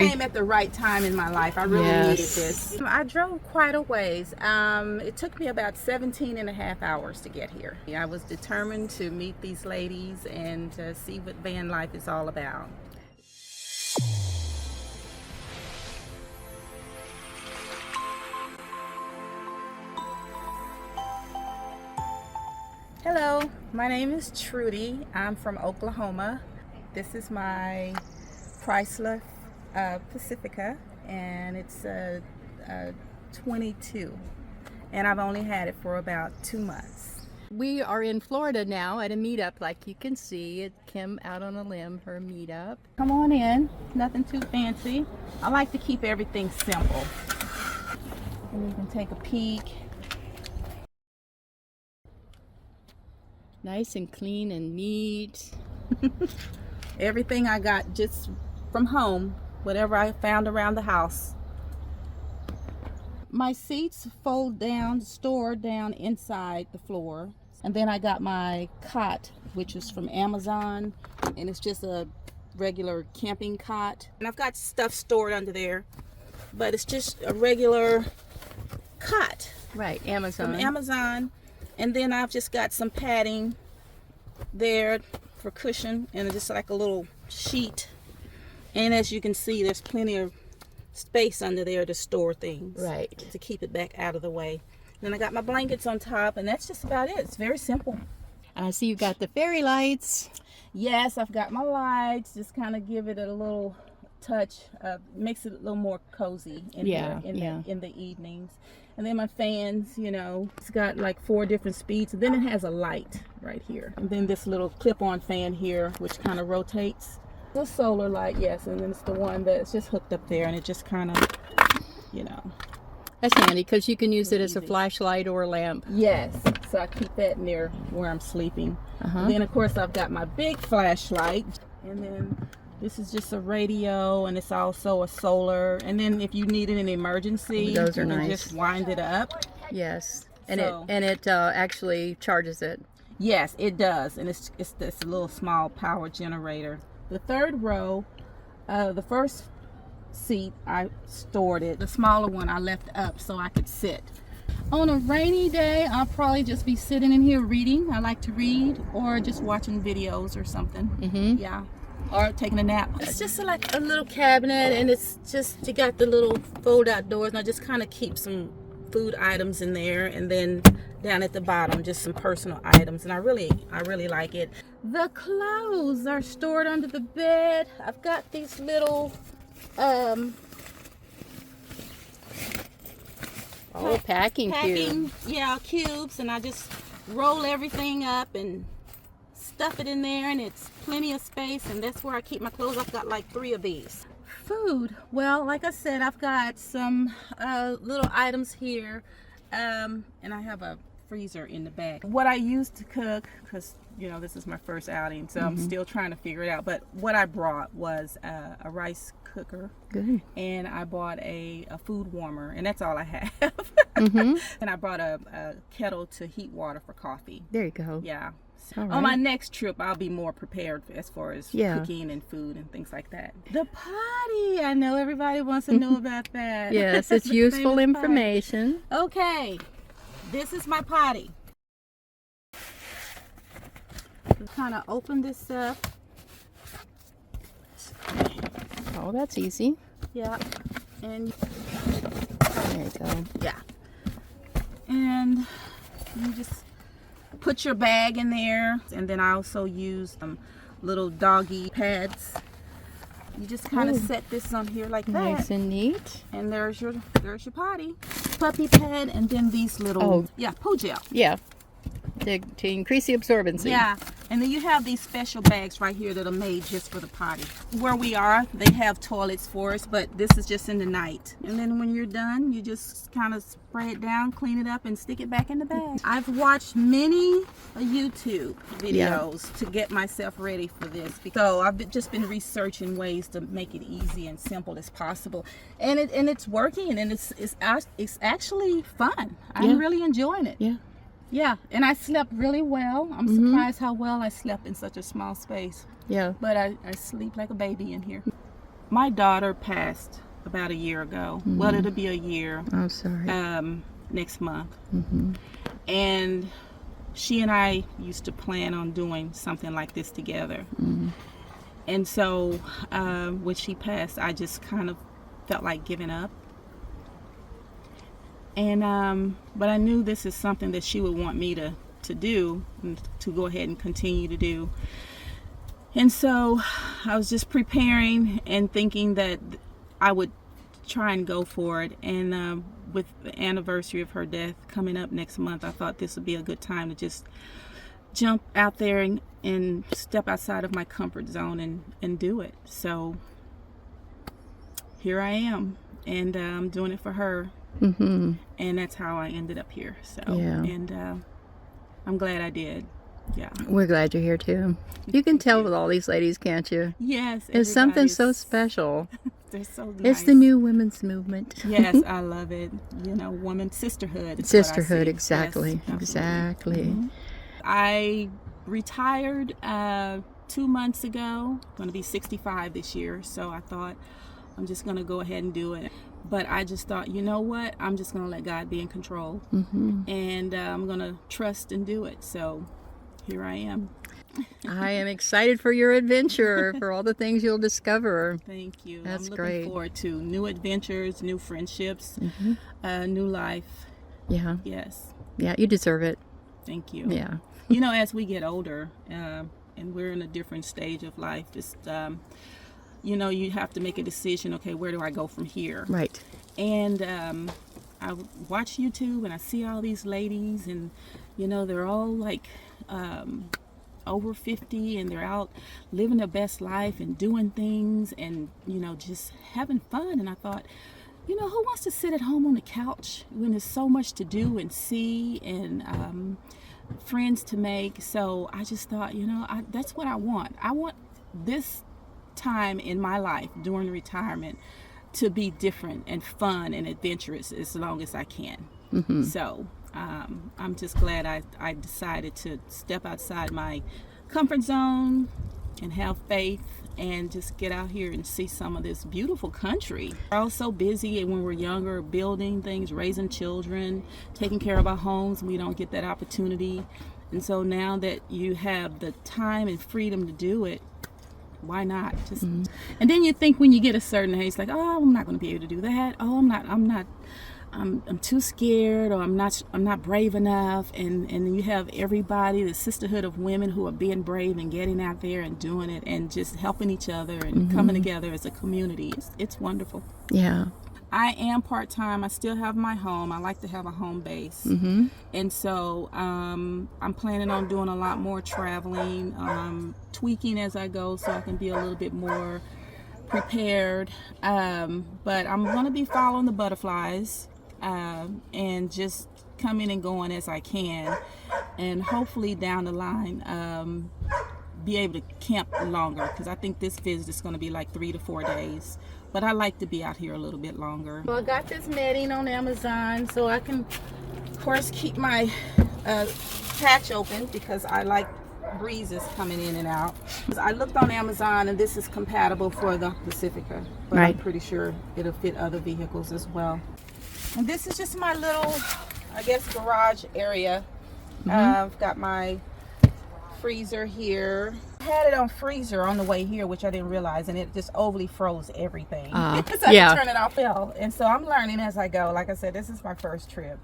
came at the right time in my life. I really needed this. I drove quite a ways. It took me about 17 and a half hours to get here. I was determined to meet these ladies and to see what van life is all about. Hello, my name is Trudy. I'm from Oklahoma. This is my Chrysler Pacifica, and it's a 22, and I've only had it for about 2 months. We are in Florida now at a meetup, like you can see. It Kim out on a limb, her meetup. Come on in, nothing too fancy. I like to keep everything simple. And you can take a peek. Nice and clean and neat. Everything I got just from home, whatever I found around the house. My seats fold down, stored down inside the floor. And then I got my cot, which is from Amazon, and it's just a regular camping cot. And I've got stuff stored under there, but it's just a regular cot. Right, Amazon. From Amazon. And then I've just got some padding there for cushion, and just like a little sheet. And as you can see, there's plenty of space under there to store things. Right. To keep it back out of the way. Then I got my blankets on top, and that's just about it. It's very simple. And I see you got the fairy lights. Yes, I've got my lights. Just kind of give it a little touch. Makes it a little more cozy in the evenings. And then my fans, you know, it's got like 4 different speeds. And then it has a light right here. And then this little clip-on fan here, which kind of rotates. The solar light, yes. And then it's the one that's just hooked up there, and it just kind of, you know. That's handy because you can use it as a flashlight or a lamp. Yes, so I keep that near where I'm sleeping. Then of course I've got my big flashlight, and then this is just a radio, and it's also a solar. And then if you need it in an emergency, those are you can nice. just wind it up. Yes, and So, it actually charges it. Yes, it does, and it's this little small power generator. The third row, the first seat I stored it. The smaller one I left up so I could sit. On a rainy day, I'll probably just be sitting in here reading. I like to read, or just watching videos or something. Yeah, or taking a nap. It's just like a little cabinet, and it's just, you got the little fold out doors, and I just kind of keep some food items in there, and then down at the bottom just some personal items, and I really like it. The clothes are stored under the bed. I've got these little packing cube. Yeah, cubes, and I just roll everything up and stuff it in there, and it's plenty of space, and that's where I keep my clothes. I've got like 3 of these. Food, well, like I said, I've got some little items here, and I have a freezer in the back. What I use to cook, because you know this is my first outing, so I'm still trying to figure it out, but what I brought was a rice cooker. Good. And I bought a food warmer, and that's all I have. And I brought a kettle to heat water for coffee. There you go. Yeah. Right. On my next trip, I'll be more prepared as far as cooking and food and things like that. The potty, I know everybody wants to know about that. Yes, it's useful information. Okay, this is my potty. Kind of open this up. Oh, that's easy. Yeah, and there you go. Yeah, and you just put your bag in there, and then I also use little doggy pads. You just kind of set this on here like that. Nice and neat. And there's your potty, puppy pad, and then these little poo gel. Yeah, to increase the absorbency. Yeah, and then you have these special bags right here that are made just for the potty. Where we are, they have toilets for us, but this is just in the night. And then when you're done, you just kind of spray it down, clean it up, and stick it back in the bag. I've watched many YouTube videos to get myself ready for this. So I've just been researching ways to make it easy and simple as possible. And it's working, and it's actually fun. I'm really enjoying it. Yeah. Yeah, and I slept really well. I'm surprised how well I slept in such a small space. Yeah. But I sleep like a baby in here. My daughter passed about a year ago. Well, it'll be a year Oh, sorry. next month. Mm-hmm. And she and I used to plan on doing something like this together. Mm-hmm. And so when she passed, I just kind of felt like giving up. And but I knew this is something that she would want me to do, and to go ahead and continue to do. And so I was just preparing and thinking that I would try and go for it. And with the anniversary of her death coming up next month, I thought this would be a good time to just jump out there and step outside of my comfort zone and do it. So here I am, and I'm doing it for her. Mm-hmm. And that's how I ended up here. So, Yeah. and I'm glad I did. Yeah. We're glad you're here too. You can tell with all these ladies, can't you? Yes. It's something so everybody's- special. They're so nice. It's the new women's movement. Yes, I love it. You know, woman sisterhood. Is Sisterhood, what I see. exactly. Yes, absolutely. Exactly. Mhm. I retired 2 months ago. I'm going to be 65 this year. So I thought I'm just going to go ahead and do it. But I just thought, you know what? I'm just going to let God be in control. Mm-hmm. And I'm going to trust and do it. So here I am. I am excited for your adventure, for all the things you'll discover. Thank you. That's I'm looking great. forward to new adventures, new friendships, new life. Yeah. Yes. Yeah, you deserve it. Thank you. Yeah. You know, as we get older and we're in a different stage of life, just, you know, you have to make a decision. Okay, where do I go from here? Right. And I watch YouTube and I see all these ladies, and, you know, they're all like over 50, and they're out living their best life and doing things and, you know, just having fun. And I thought, you know, who wants to sit at home on the couch when there's so much to do and see and friends to make? So I just thought, you know, that's what I want. I want this time in my life during retirement to be different and fun and adventurous as long as I can. Mm-hmm. So I'm just glad I decided to step outside my comfort zone and have faith and just get out here and see some of this beautiful country. We're all so busy, and when we're younger, building things, raising children, taking care of our homes, we don't get that opportunity. And so now that you have the time and freedom to do it, why not? Just And then you think when you get a certain age, like, oh, I'm not going to be able to do that. Oh, I'm too scared, or I'm not brave enough. And you have everybody, the sisterhood of women who are being brave and getting out there and doing it and just helping each other and coming together as a community. It's wonderful. Yeah. I am part-time. I still have my home. I like to have a home base. Mm-hmm. And so I'm planning on doing a lot more traveling, tweaking as I go so I can be a little bit more prepared. But I'm going to be following the butterflies and just coming and going as I can. And hopefully down the line, be able to camp longer, because I think this visit is going to be like 3 to 4 days. But I like to be out here a little bit longer. Well, I got this netting on Amazon so I can, of course, keep my hatch open, because I like breezes coming in and out. I looked on Amazon, and this is compatible for the Pacifica, but Right. I'm pretty sure it'll fit other vehicles as well. And this is just my little, I guess, garage area. I've got my freezer here. I had it on freezer on the way here, which I didn't realize, and it just overly froze everything. So I had to turn it off. And so I'm learning as I go. Like I said, this is my first trip.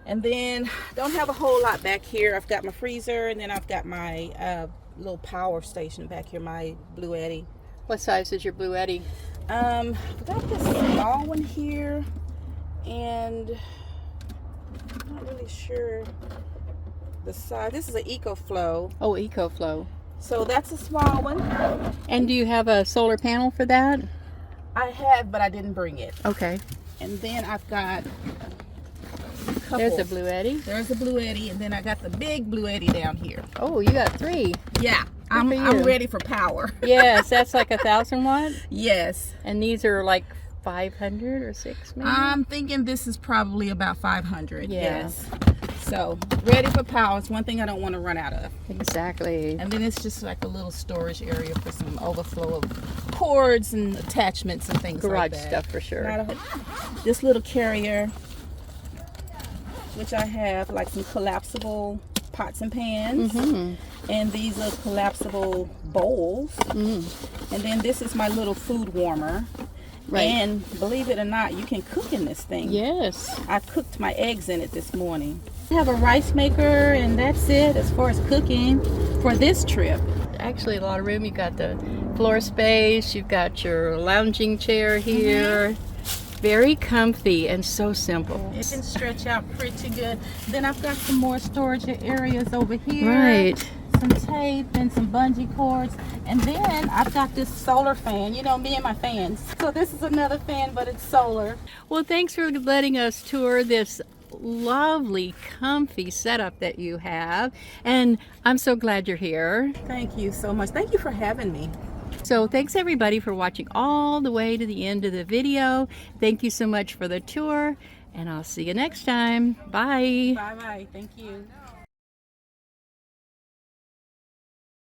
And then don't have a whole lot back here. I've got my freezer, and then I've got my little power station back here, my Blue Eddy. What size is your Blue Eddy? I've got this small one here, and I'm not really sure the size. This is an EcoFlow. Oh, EcoFlow. So that's a small one. And do you have a solar panel for that? I have, but I didn't bring it. Okay. And then I've got a couple. There's a Blue Eddy. There's a Blue Eddy, and then I got the big Blue Eddy down here. Oh, you got 3. Yeah, for I'm you. ready for power. Yes, that's like 1,000 watt. Yes. And these are like 500 or 6 maybe? I'm thinking this is probably about 500. Yeah. Yes. So ready for power. It's one thing I don't want to run out of. Exactly. And then it's just like a little storage area for some overflow of cords and attachments and things Garage like that. stuff for sure. This little carrier, which I have like some collapsible pots and pans, and these are collapsible bowls. And then this is my little food warmer. Right. And believe it or not, you can cook in this thing. Yes. I cooked my eggs in it this morning. I have a rice maker, and that's it as far as cooking for this trip. Actually, a lot of room. You got the floor space. You've got your lounging chair here. Very comfy and so simple. It can stretch out pretty good. Then I've got some more storage areas over here. Right. Some tape and some bungee cords. And then I've got this solar fan. You know, me and my fans. So this is another fan, but it's solar. Well, thanks for letting us tour this lovely, comfy setup that you have. And I'm so glad you're here. Thank you so much. Thank you for having me. So thanks everybody for watching all the way to the end of the video. Thank you so much for the tour, and I'll see you next time. Bye. Bye-bye. Thank you.